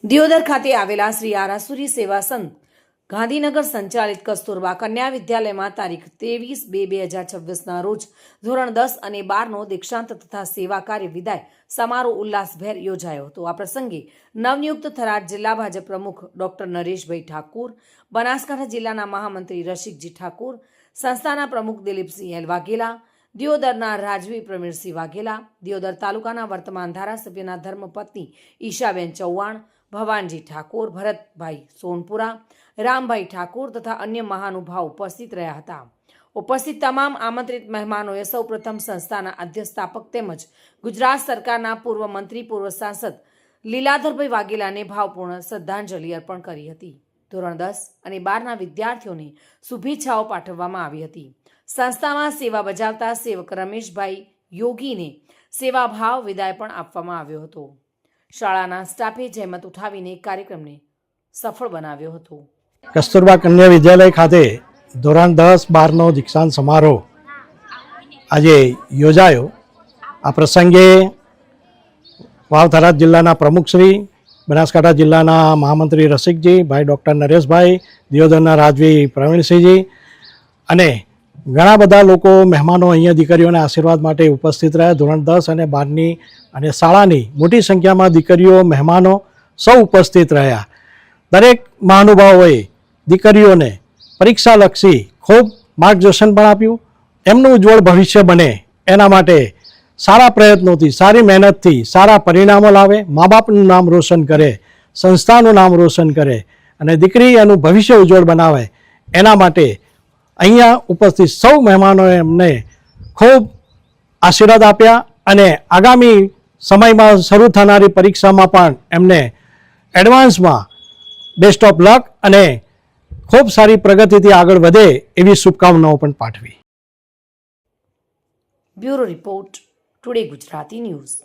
દિયોદર ખાતે આવેલા શ્રી આરાસુરી સેવા સંઘ ગાંધીનગર સંચાલિત કસ્તુરબા કન્યા વિદ્યાલયમાં તારીખ 23/2/2026ના રોજ ધોરણ 10 અને 12નો દીક્ષાંત તથા સેવા કાર્ય વિદાય સમારોહ ઉલ્લાસભેર યોજાયો હતો। આ પ્રસંગે નવનિયુક્ત થરાદ જિલ્લા ભાજપ પ્રમુખ ડોક્ટર નરેશભાઈ ઠાકુર, બનાસકાંઠા જિલ્લાના મહામંત્રી રસિકજી ઠાકુર, સંસ્થાના પ્રમુખ દિલીપસિંહ એલ વાઘેલા, દિયોદરના રાજવી પ્રવીણસિંહ વાઘેલા, દિયોદર તાલુકાના વર્તમાન ધારાસભ્યના ધર્મપત્ની ઈશાબેન ચૌહાણ, ભવાનજી ઠાકોર, ભરતભાઈ સોનપુરા, રામભાઈ ઠાકોર તથા અન્ય મહાનુભાવ ઉપસ્થિત રહ્યા હતા। ઉપસ્થિત તમામ આમંત્રિત મહેમાનોએ સૌપ્રથમ સંસ્થાના અધ્યક્ષતાપક તેમજ ગુજરાત સરકારના પૂર્વ મંત્રી, પૂર્વ સાંસદ લીલાધરભાઈ વાઘેલાને ભાવપૂર્ણ શ્રદ્ધાંજલિ અર્પણ કરી હતી। ધોરણ 10 અને 12ના વિદ્યાર્થીઓને શુભેચ્છાઓ પાઠવવામાં આવી હતી। સંસ્થામાં સેવા બજાવતા સેવક રમેશભાઈ યોગીને સેવાભાવ વિદાય પણ આપવામાં આવ્યો હતો। શાળાના સ્ટાફે જહેમત ઉઠાવીને કાર્યક્રમને સફળ બનાવ્યો હતો। કસ્તુરબા કન્યા વિદ્યાલય ખાતે ધોરણ 10-12નો દીક્ષાંત સમારોહ આજે યોજાયો। આ પ્રસંગે વાવ થરાદ જિલ્લાના પ્રમુખશ્રી, બનાસકાંઠા જિલ્લાના મહામંત્રી રસિકજી, ભાઈ ડૉક્ટર નરેશભાઈ, દિયોદરના રાજવી પ્રવીણસિંહજી અને ઘણા બધા લોકો મહેમાનો અહીંયા દીકરીઓને આશીર્વાદ માટે ઉપસ્થિત રહ્યા। ધોરણ 10 અને 12ની અને શાળાની મોટી સંખ્યામાં દીકરીઓ, મહેમાનો સૌ ઉપસ્થિત રહ્યા। દરેક મહાનુભાવોએ દીકરીઓને પરીક્ષાલક્ષી ખૂબ માર્ગદર્શન પણ આપ્યું। એમનું ઉજ્જવળ ભવિષ્ય બને એના માટે સારા પ્રયત્નોથી, સારી મહેનતથી સારા પરિણામો લાવે, મા બાપનું નામ રોશન કરે, સંસ્થાનું નામ રોશન કરે અને દીકરી એનું ભવિષ્ય ઉજ્જવળ બનાવે એના માટે અહીંયા ઉપસ્થિત સૌ મહેમાનોએ એમને ખૂબ આશીર્વાદ આપ્યા અને આગામી સમયમાં શરૂ થનારી પરીક્ષામાં પણ એમને એડવાન્સમાં બેસ્ટ ઓફ લક અને ખૂબ સારી પ્રગતિથી આગળ વધે એવી શુભકામનાઓ પણ પાઠવી। Bureau report, today Gujarati news.